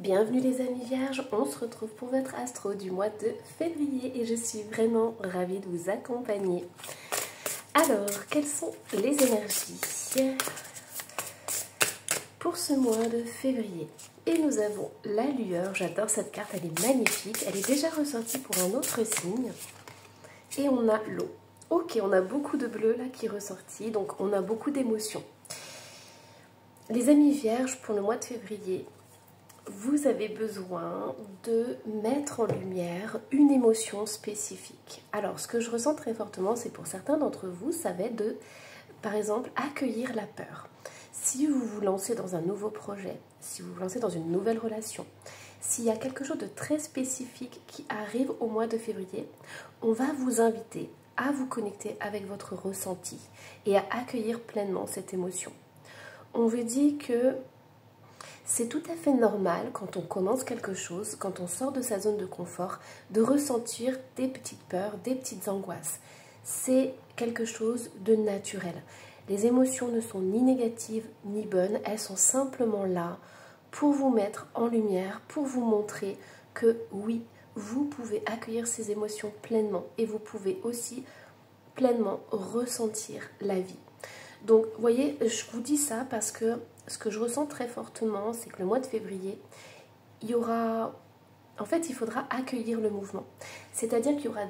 Bienvenue les amis vierges, on se retrouve pour votre astro du mois de février et je suis vraiment ravie de vous accompagner. Alors, quelles sont les énergies pour ce mois de février? Et nous avons la lueur, j'adore cette carte, elle est magnifique, elle est déjà ressortie pour un autre signe. Et on a l'eau. Ok, on a beaucoup de bleu là qui est ressorti, donc on a beaucoup d'émotions. Les amis vierges, pour le mois de février, vous avez besoin de mettre en lumière une émotion spécifique. Alors, ce que je ressens très fortement, c'est pour certains d'entre vous, ça va être de, par exemple, accueillir la peur. Si vous vous lancez dans un nouveau projet, si vous vous lancez dans une nouvelle relation, s'il y a quelque chose de très spécifique qui arrive au mois de février, on va vous inviter à vous connecter avec votre ressenti et à accueillir pleinement cette émotion. On vous dit que c'est tout à fait normal quand on commence quelque chose, quand on sort de sa zone de confort, de ressentir des petites peurs, des petites angoisses. C'est quelque chose de naturel. Les émotions ne sont ni négatives ni bonnes, elles sont simplement là pour vous mettre en lumière, pour vous montrer que oui, vous pouvez accueillir ces émotions pleinement et vous pouvez aussi pleinement ressentir la vie. Donc, vous voyez, je vous dis ça parce que ce que je ressens très fortement, c'est que le mois de février, il y aura... En fait, il faudra accueillir le mouvement. C'est-à-dire qu'il y aura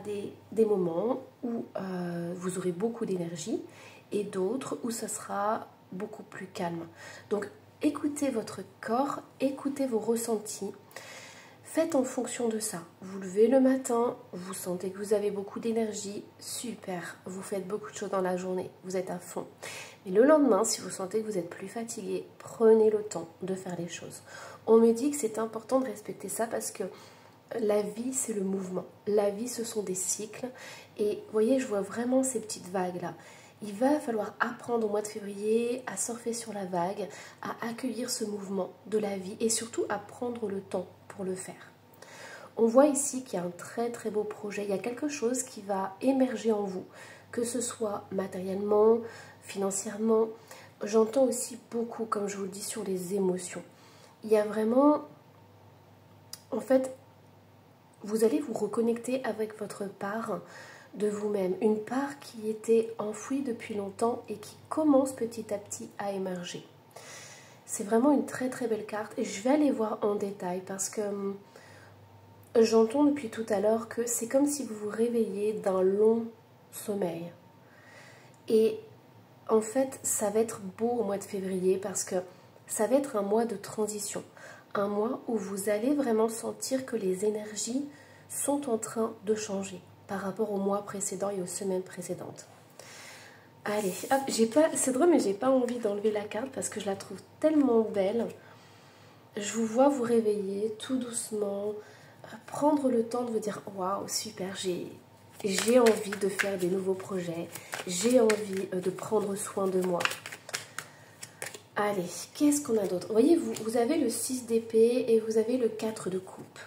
des moments où vous aurez beaucoup d'énergie et d'autres où ce sera beaucoup plus calme. Donc, écoutez votre corps, écoutez vos ressentis. Faites en fonction de ça. Vous levez le matin, vous sentez que vous avez beaucoup d'énergie, super. Vous faites beaucoup de choses dans la journée, vous êtes à fond. Mais le lendemain, si vous sentez que vous êtes plus fatigué, prenez le temps de faire les choses. On me dit que c'est important de respecter ça parce que la vie, c'est le mouvement. La vie, ce sont des cycles. Et vous voyez, je vois vraiment ces petites vagues-là. Il va falloir apprendre au mois de février à surfer sur la vague, à accueillir ce mouvement de la vie et surtout à prendre le temps pour le faire. On voit ici qu'il y a un très très beau projet, il y a quelque chose qui va émerger en vous, que ce soit matériellement, financièrement. J'entends aussi beaucoup, comme je vous le dis, sur les émotions. Il y a vraiment, en fait, vous allez vous reconnecter avec votre part de vous-même, une part qui était enfouie depuis longtemps et qui commence petit à petit à émerger. C'est vraiment une très très belle carte et je vais aller voir en détail parce que j'entends depuis tout à l'heure que c'est comme si vous vous réveillez d'un long sommeil. Et en fait, ça va être beau au mois de février parce que ça va être un mois de transition. Un mois où vous allez vraiment sentir que les énergies sont en train de changer par rapport au mois précédent et aux semaines précédentes. Allez, hop, c'est drôle mais j'ai pas envie d'enlever la carte parce que je la trouve tellement belle. Je vous vois vous réveiller tout doucement, prendre le temps de vous dire waouh, super, j'ai envie de faire des nouveaux projets, j'ai envie de prendre soin de moi. Allez, qu'est-ce qu'on a d'autre? Vous voyez, vous avez le 6 d'épée et vous avez le 4 de coupe.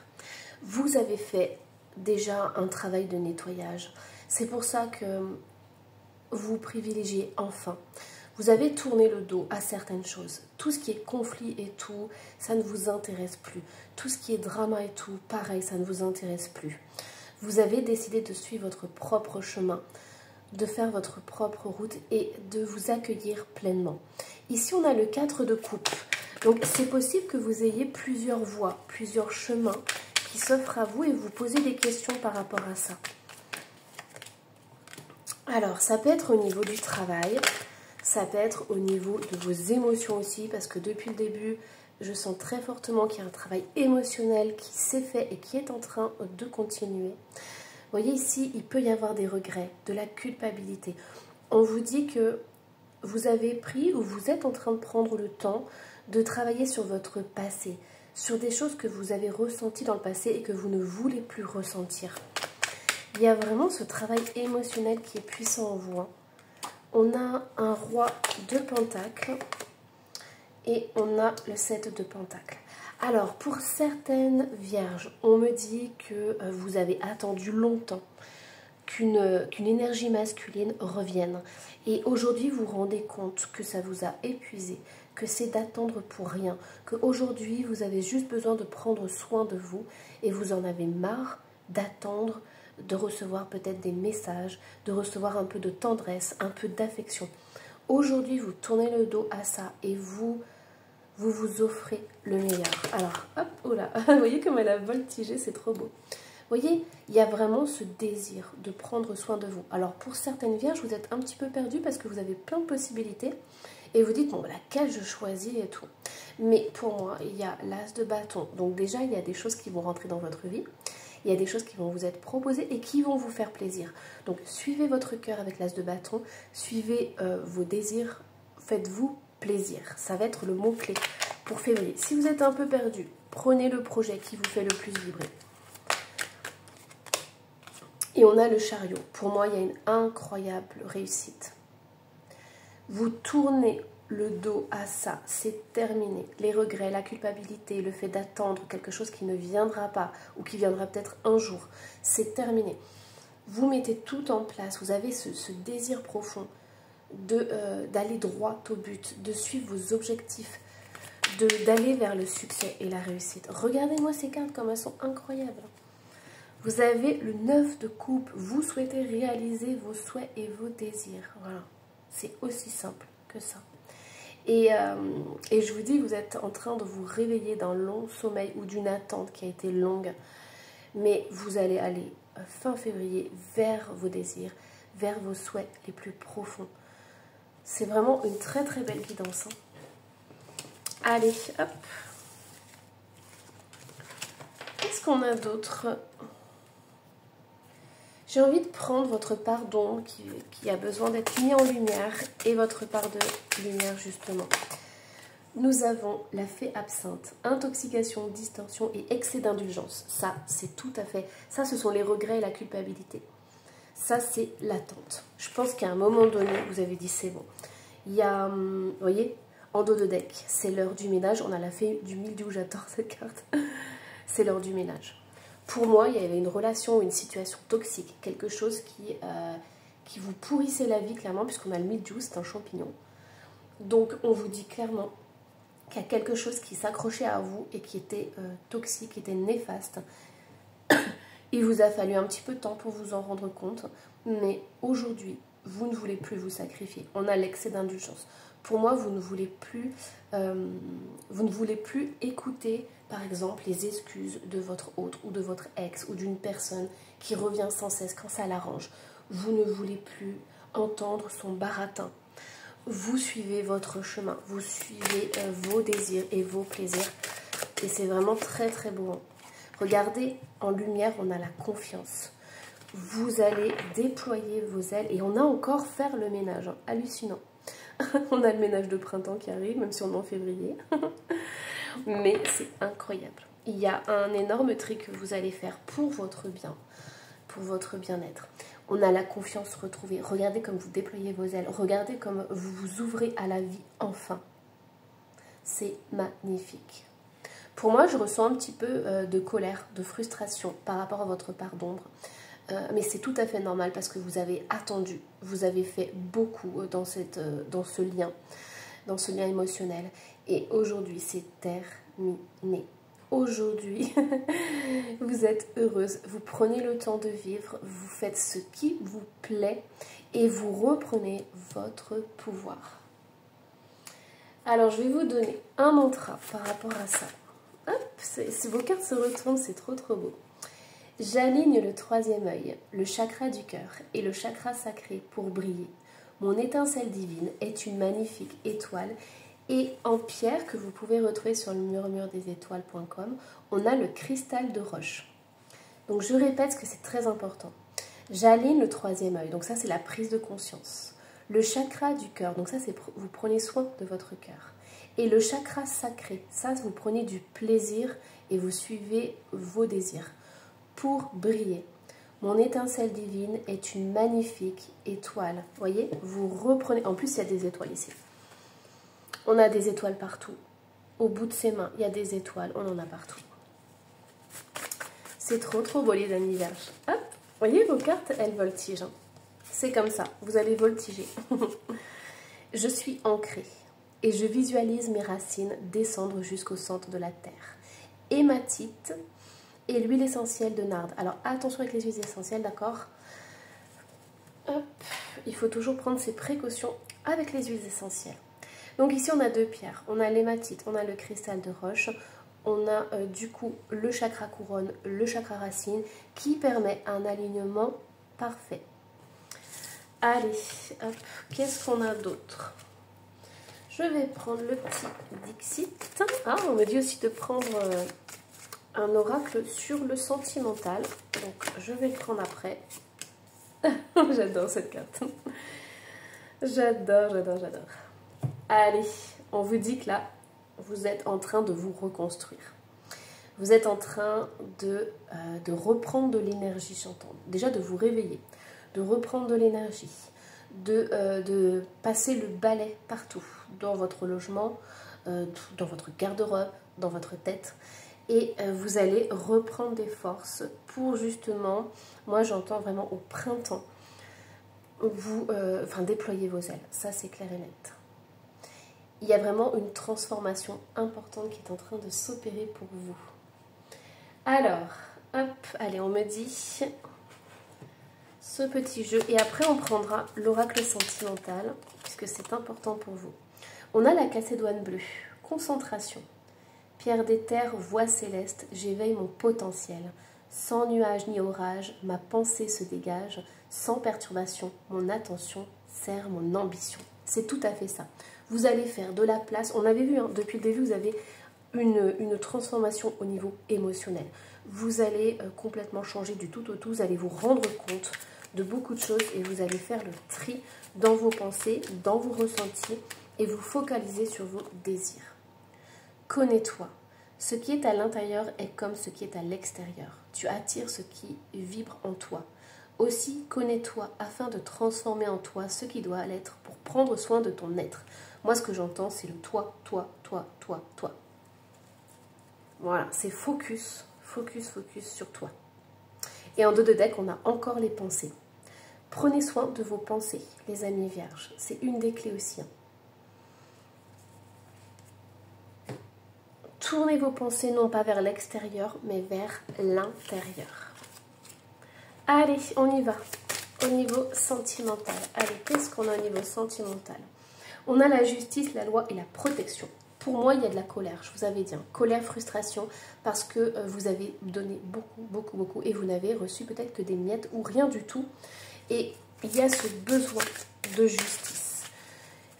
Vous avez fait déjà un travail de nettoyage. C'est pour ça que vous privilégiez enfin. Vous avez tourné le dos à certaines choses. Tout ce qui est conflit et tout, ça ne vous intéresse plus. Tout ce qui est drama et tout, pareil, ça ne vous intéresse plus. Vous avez décidé de suivre votre propre chemin, de faire votre propre route et de vous accueillir pleinement. Ici, on a le 4 de coupe. Donc, c'est possible que vous ayez plusieurs voies, plusieurs chemins qui s'offrent à vous et vous posez des questions par rapport à ça. Alors, ça peut être au niveau du travail, ça peut être au niveau de vos émotions aussi, parce que depuis le début, je sens très fortement qu'il y a un travail émotionnel qui s'est fait et qui est en train de continuer. Vous voyez ici, il peut y avoir des regrets, de la culpabilité. On vous dit que vous avez pris ou vous êtes en train de prendre le temps de travailler sur votre passé, sur des choses que vous avez ressenties dans le passé et que vous ne voulez plus ressentir. Il y a vraiment ce travail émotionnel qui est puissant en vous. On a un roi de pentacles et on a le 7 de pentacles. Alors, pour certaines vierges, on me dit que vous avez attendu longtemps qu'une énergie masculine revienne. Et aujourd'hui, vous vous rendez compte que ça vous a épuisé, que c'est d'attendre pour rien, qu'aujourd'hui vous avez juste besoin de prendre soin de vous et vous en avez marre d'attendre, de recevoir peut-être des messages, de recevoir un peu de tendresse, un peu d'affection. Aujourd'hui, vous tournez le dos à ça et vous offrez le meilleur. Alors, hop, oh là, vous voyez comme elle a voltigé, c'est trop beau. Vous voyez, il y a vraiment ce désir de prendre soin de vous. Alors, pour certaines vierges, vous êtes un petit peu perdu parce que vous avez plein de possibilités et vous dites, bon, laquelle je choisis et tout. Mais pour moi, il y a l'as de bâton. Donc déjà, il y a des choses qui vont rentrer dans votre vie. Il y a des choses qui vont vous être proposées et qui vont vous faire plaisir. Donc, suivez votre cœur avec l'as de bâton, suivez vos désirs, faites-vous plaisir. Ça va être le mot-clé pour février. Si vous êtes un peu perdu, prenez le projet qui vous fait le plus vibrer. Et on a le chariot. Pour moi, il y a une incroyable réussite. Vous tournez le dos à ça, c'est terminé. Les regrets, la culpabilité, le fait d'attendre quelque chose qui ne viendra pas ou qui viendra peut-être un jour, c'est terminé. Vous mettez tout en place, vous avez ce désir profond d'aller droit au but, de suivre vos objectifs, d'aller vers le succès et la réussite. Regardez-moi ces cartes comme elles sont incroyables. Vous avez le 9 de coupe, vous souhaitez réaliser vos souhaits et vos désirs. Voilà, c'est aussi simple que ça. Et je vous dis, vous êtes en train de vous réveiller d'un long sommeil ou d'une attente qui a été longue. Mais vous allez aller fin février vers vos désirs, vers vos souhaits les plus profonds. C'est vraiment une très très belle guidance. Hein. Allez, hop. Qu'est-ce qu'on a d'autre ? J'ai envie de prendre votre part d'ombre qui a besoin d'être mis en lumière et votre part de lumière justement. Nous avons la fée absinthe, intoxication, distorsion et excès d'indulgence. Ça, c'est tout à fait... Ça, ce sont les regrets et la culpabilité. Ça, c'est l'attente. Je pense qu'à un moment donné, vous avez dit c'est bon. Il y a, vous voyez, en dos de deck, c'est l'heure du ménage. On a la fée du mildiou, j'adore cette carte. C'est l'heure du ménage. Pour moi, il y avait une relation, une situation toxique, quelque chose qui vous pourrissait la vie, clairement, puisqu'on a le mildiou, c'est un champignon. Donc, on vous dit clairement qu'il y a quelque chose qui s'accrochait à vous et qui était toxique, qui était néfaste. Il vous a fallu un petit peu de temps pour vous en rendre compte, mais aujourd'hui, vous ne voulez plus vous sacrifier. On a l'excès d'indulgence. Pour moi, vous ne voulez plus écouter, par exemple, les excuses de votre autre ou de votre ex ou d'une personne qui revient sans cesse quand ça l'arrange. Vous ne voulez plus entendre son baratin. Vous suivez votre chemin, vous suivez vos désirs et vos plaisirs. Et c'est vraiment très très beau. Regardez, en lumière, on a la confiance. Vous allez déployer vos ailes et on a encore faire le ménage. Hein. Hallucinant. On a le ménage de printemps qui arrive, même si on est en février. Mais c'est incroyable. Il y a un énorme tri que vous allez faire pour votre bien, pour votre bien-être. On a la confiance retrouvée. Regardez comme vous déployez vos ailes. Regardez comme vous vous ouvrez à la vie enfin. C'est magnifique. Pour moi, je ressens un petit peu de colère, de frustration par rapport à votre part d'ombre. Mais c'est tout à fait normal parce que vous avez attendu, vous avez fait beaucoup dans ce lien émotionnel. Et aujourd'hui, c'est terminé. Aujourd'hui, vous êtes heureuse, vous prenez le temps de vivre, vous faites ce qui vous plaît et vous reprenez votre pouvoir. Alors, je vais vous donner un mantra par rapport à ça. Hop, vos cartes se retournent, c'est trop trop beau. J'aligne le troisième œil, le chakra du cœur et le chakra sacré pour briller. Mon étincelle divine est une magnifique étoile et en pierre que vous pouvez retrouver sur le murmuredesétoiles.com, on a le cristal de roche. Donc je répète que c'est très important. J'aligne le troisième œil, donc ça c'est la prise de conscience. Le chakra du cœur, donc ça c'est vous prenez soin de votre cœur. Et le chakra sacré, ça vous prenez du plaisir et vous suivez vos désirs. Pour briller. Mon étincelle divine est une magnifique étoile. Vous voyez, vous reprenez... En plus, il y a des étoiles ici. On a des étoiles partout. Au bout de ses mains, il y a des étoiles. On en a partout. C'est trop, trop beau, les amis vierges. Hop, vous voyez, vos cartes, elles voltigent. C'est comme ça. Vous allez voltiger. Je suis ancrée. et je visualise mes racines descendre jusqu'au centre de la terre. Hématite et l'huile essentielle de nard. Alors attention avec les huiles essentielles, d'accord? Hop, il faut toujours prendre ses précautions avec les huiles essentielles. Donc ici on a deux pierres, on a l'hématite, on a le cristal de roche, on a du coup le chakra couronne, le chakra racine qui permet un alignement parfait. Allez, hop, qu'est-ce qu'on a d'autre? Je vais prendre le petit Dixit. Ah, on me dit aussi de prendre un oracle sur le sentimental. Donc je vais le prendre après. J'adore cette carte. J'adore, j'adore, j'adore. Allez, on vous dit que là, vous êtes en train de vous reconstruire. Vous êtes en train de reprendre de l'énergie chantante. Déjà de vous réveiller, de reprendre de l'énergie, de passer le balai partout, dans votre logement, dans votre garde-robe, dans votre tête. Et vous allez reprendre des forces pour justement, moi j'entends vraiment au printemps, vous déployer vos ailes. Ça c'est clair et net. Il y a vraiment une transformation importante qui est en train de s'opérer pour vous. Alors, hop, allez, on me dit ce petit jeu. Et après, on prendra l'oracle sentimental, puisque c'est important pour vous. On a la Calcédoine bleue, concentration. Pierre d'éther, voix céleste, j'éveille mon potentiel. Sans nuage ni orage, ma pensée se dégage. Sans perturbation, mon attention sert mon ambition. C'est tout à fait ça. Vous allez faire de la place. On avait vu, hein, depuis le début, vous avez une transformation au niveau émotionnel. Vous allez complètement changer du tout au tout. Vous allez vous rendre compte de beaucoup de choses et vous allez faire le tri dans vos pensées, dans vos ressentis et vous focaliser sur vos désirs. Connais-toi. Ce qui est à l'intérieur est comme ce qui est à l'extérieur. Tu attires ce qui vibre en toi. Aussi, connais-toi afin de transformer en toi ce qui doit l'être pour prendre soin de ton être. Moi, ce que j'entends, c'est le toi, toi, toi, toi, toi. Voilà, c'est focus, focus, focus sur toi. Et en dos de deck, on a encore les pensées. Prenez soin de vos pensées, les amis vierges. C'est une des clés aussi. Tournez vos pensées non pas vers l'extérieur, mais vers l'intérieur. Allez, on y va. Au niveau sentimental. Allez, qu'est-ce qu'on a au niveau sentimental? On a la justice, la loi et la protection. Pour moi, il y a de la colère, je vous avais dit. Colère, frustration, parce que vous avez donné beaucoup, beaucoup, beaucoup et vous n'avez reçu peut-être que des miettes ou rien du tout. Et il y a ce besoin de justice.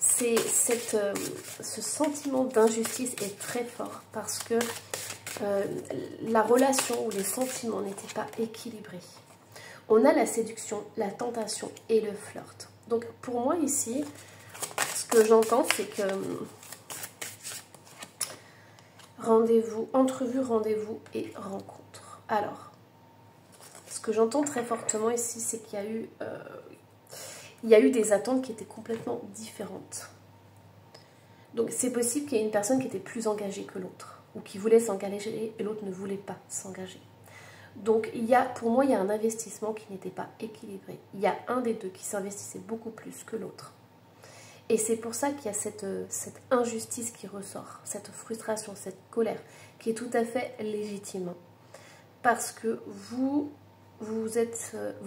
Ce sentiment d'injustice est très fort parce que la relation ou les sentiments n'étaient pas équilibrés. On a la séduction, la tentation et le flirt. Donc pour moi ici, ce que j'entends, c'est que rendez-vous, entrevue, rendez-vous et rencontre. Alors, ce que j'entends très fortement ici, c'est qu'il y a eu des attentes qui étaient complètement différentes. Donc c'est possible qu'il y ait une personne qui était plus engagée que l'autre, ou qui voulait s'engager et l'autre ne voulait pas s'engager. Donc pour moi, il y a un investissement qui n'était pas équilibré. Il y a un des deux qui s'investissait beaucoup plus que l'autre. Et c'est pour ça qu'il y a cette injustice qui ressort, cette frustration, cette colère, qui est tout à fait légitime. Parce que vous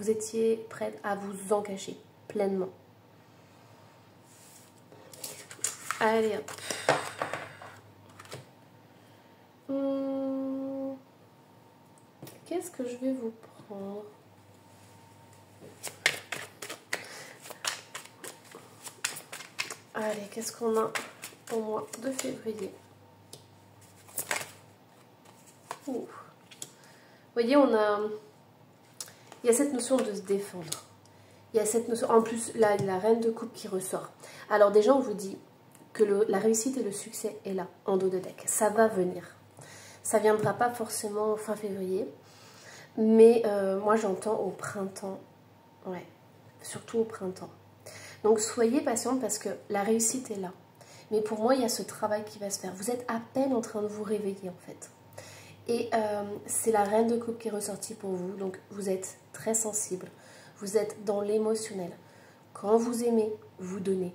étiez prête à vous engager pleinement. Allez, hop. Qu'est-ce que je vais vous prendre? Allez, qu'est-ce qu'on a au mois de février? Vous voyez, il y a cette notion de se défendre. Il y a cette notion, en plus, la reine de coupe qui ressort. Alors déjà, on vous dit que la réussite et le succès est là, en dos de deck. Ça va venir. Ça ne viendra pas forcément fin février. Mais moi, j'entends au printemps. Ouais, surtout au printemps. Donc, soyez patiente parce que la réussite est là. Mais pour moi, il y a ce travail qui va se faire. Vous êtes à peine en train de vous réveiller, en fait. Et c'est la reine de coupe qui est ressortie pour vous. Donc, vous êtes très sensible. Vous êtes dans l'émotionnel. Quand vous aimez, vous donnez.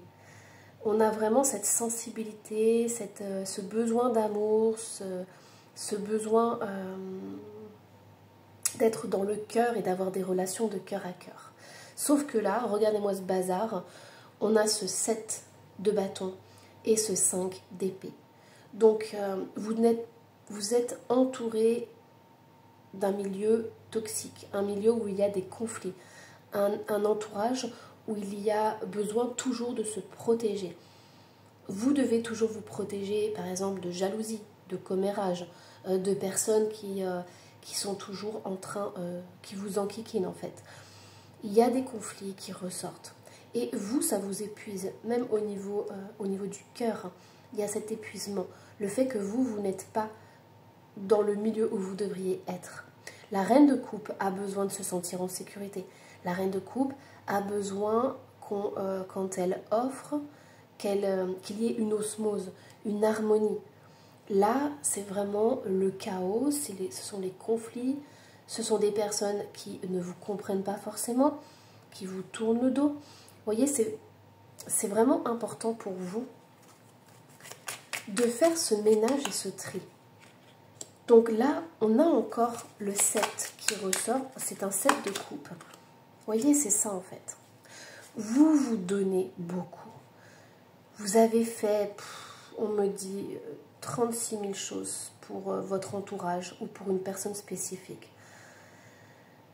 On a vraiment cette sensibilité, ce besoin d'amour, ce besoin d'être dans le cœur et d'avoir des relations de cœur à cœur. Sauf que là, regardez-moi ce bazar, on a ce 7 de bâton et ce 5 d'épée. Donc vous êtes entouré d'un milieu toxique, un milieu où il y a des conflits, un entourage où il y a besoin toujours de se protéger. Vous devez toujours vous protéger, par exemple, de jalousie, de commérage, de personnes qui sont toujours en train, qui vous enquiquinent en fait. Il y a des conflits qui ressortent. Et vous, ça vous épuise, même au niveau du cœur. Il y a cet épuisement. Le fait que vous n'êtes pas dans le milieu où vous devriez être. La reine de coupe a besoin de se sentir en sécurité. La reine de coupe a besoin quand elle offre, qu'il y ait une osmose, une harmonie. Là, c'est vraiment le chaos, ce sont les conflits, ce sont des personnes qui ne vous comprennent pas forcément, qui vous tournent le dos. Vous voyez, c'est vraiment important pour vous de faire ce ménage et ce tri. Donc là, on a encore le 7 qui ressort, c'est un 7 de coupe. Vous voyez, c'est ça en fait. Vous vous donnez beaucoup. Vous avez fait, on me dit, 36 000 choses pour votre entourage ou pour une personne spécifique.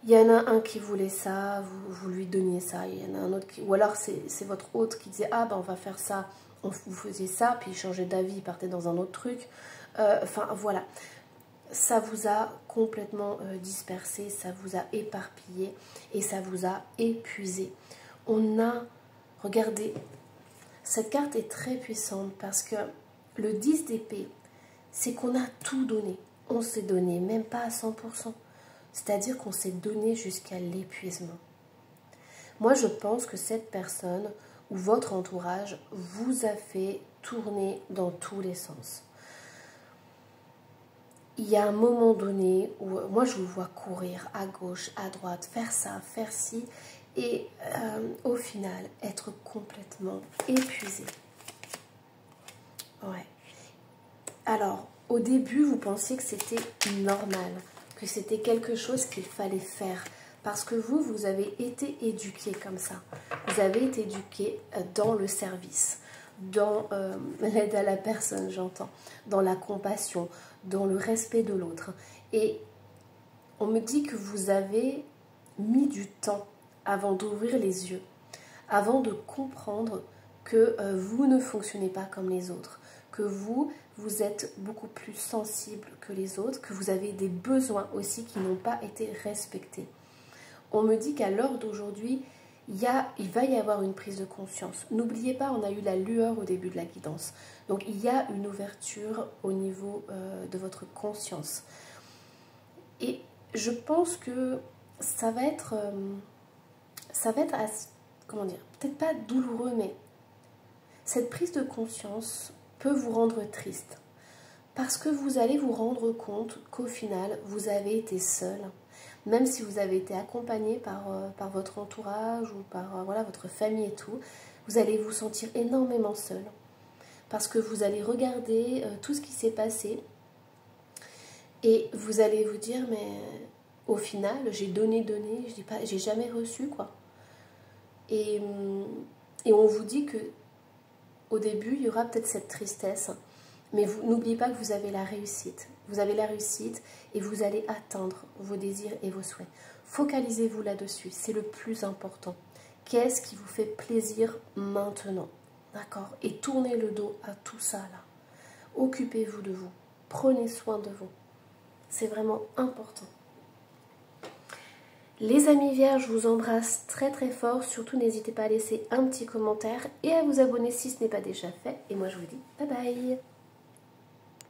Il y en a un qui voulait ça, vous lui donniez ça. Il y en a un autre qui... Ou alors c'est votre hôte qui disait « Ah ben on va faire ça ». Vous faisiez ça, puis il changeait d'avis, il partait dans un autre truc. Enfin voilà. Ça vous a complètement dispersé, ça vous a éparpillé et ça vous a épuisé. On a... Regardez, cette carte est très puissante parce que le 10 d'épée, c'est qu'on a tout donné. On s'est donné, même pas à 100%. C'est-à-dire qu'on s'est donné jusqu'à l'épuisement. Moi, je pense que cette personne ou votre entourage vous a fait tourner dans tous les sens. Il y a un moment donné où moi, je vous vois courir à gauche, à droite, faire ça, faire ci, et au final, être complètement épuisé. Ouais. Alors, au début, vous pensiez que c'était normal, que c'était quelque chose qu'il fallait faire. Parce que vous avez été éduqué comme ça. Vous avez été éduqué dans le service, dans l'aide à la personne, j'entends, dans la compassion, dans le respect de l'autre. Et on me dit que vous avez mis du temps avant d'ouvrir les yeux, avant de comprendre que vous ne fonctionnez pas comme les autres, que vous êtes beaucoup plus sensible que les autres, que vous avez des besoins aussi qui n'ont pas été respectés. On me dit qu'à l'heure d'aujourd'hui, il va y avoir une prise de conscience. N'oubliez pas, on a eu la lueur au début de la guidance. Donc il y a une ouverture au niveau de votre conscience. Et je pense que ça va être comment dire, peut-être pas douloureux, mais cette prise de conscience peut vous rendre triste. Parce que vous allez vous rendre compte qu'au final, vous avez été seul. Même si vous avez été accompagné par votre entourage ou par voilà, votre famille et tout, vous allez vous sentir énormément seul. Parce que vous allez regarder tout ce qui s'est passé et vous allez vous dire, mais au final, j'ai donné, je dis pas, j'ai jamais reçu quoi. Et on vous dit que au début, il y aura peut-être cette tristesse, mais n'oubliez pas que vous avez la réussite. Vous avez la réussite et vous allez atteindre vos désirs et vos souhaits. Focalisez-vous là-dessus, c'est le plus important. Qu'est-ce qui vous fait plaisir maintenant? D'accord? Et tournez le dos à tout ça là. Occupez-vous de vous. Prenez soin de vous. C'est vraiment important. Les amis vierges, je vous embrasse très très fort. Surtout, n'hésitez pas à laisser un petit commentaire et à vous abonner si ce n'est pas déjà fait. Et moi, je vous dis bye bye.